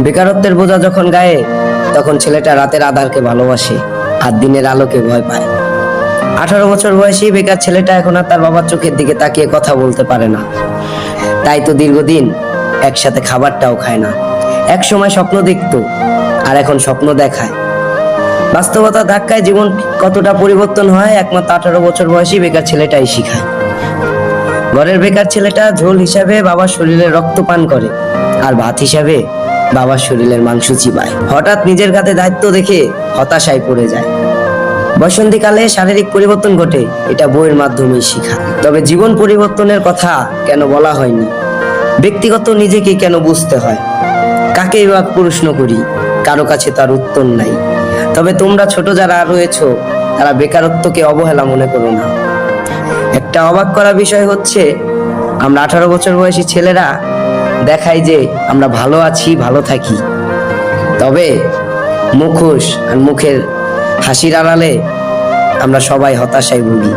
বেকারত্বের বোঝা যখন গায়ে, তখন ছেলেটা রাতের আধারকে ভালোবাসে আর দিনের আলোকে ভয় পায়। 18 বছর বয়সী বেকার ছেলেটা এখন আর তার বাবার চোখের দিকে তাকিয়ে কথা বলতে পারে না। তাই তো দীর্ঘদিন একসাথে খাবারটাও খায় না। এক সময় স্বপ্ন দেখতো, আর এখন স্বপ্ন দেখায়। বাস্তবতা ধাক্কায় জীবন কতটা পরিবর্তন হয় একমাত্র 18 বছর বয়সী বেকার ছেলেটাই শিখায়। ঘরের বেকার ছেলেটা ঝোল হিসাবে বাবার শরীরের রক্ত পান করে, আর ভাত হিসাবে বাবার শরীরের মাংস চিবায়। হঠাৎ নিজের কাঁধে দায়িত্ব দেখে হতাশায় পড়ে যায়। বসন্তীকালে শারীরিক পরিবর্তন ঘটে, এটা বইয়ের মাধ্যমেই শেখা। তবে জীবন পরিবর্তনের কথা কেন বলা হয়নি? ব্যক্তিগত নিজেকে কেন বুঝতে হয়? কাকেই বা প্রশ্ন করি, কারো কাছে তার উত্তর নাই। তবে তোমরা ছোট যারা রয়েছো, তারা বেকারত্বকে অবহেলা মনে করো না। একটা অবাক করা বিষয় হচ্ছে, আমরা 18 বছর বয়সী ছেলেরা দেখাই যে আমরা ভালো আছি, ভালো থাকি, তবে মুখোশ আর মুখের হাসির আড়ালে আমরা সবাই হতাশায় ভুগি।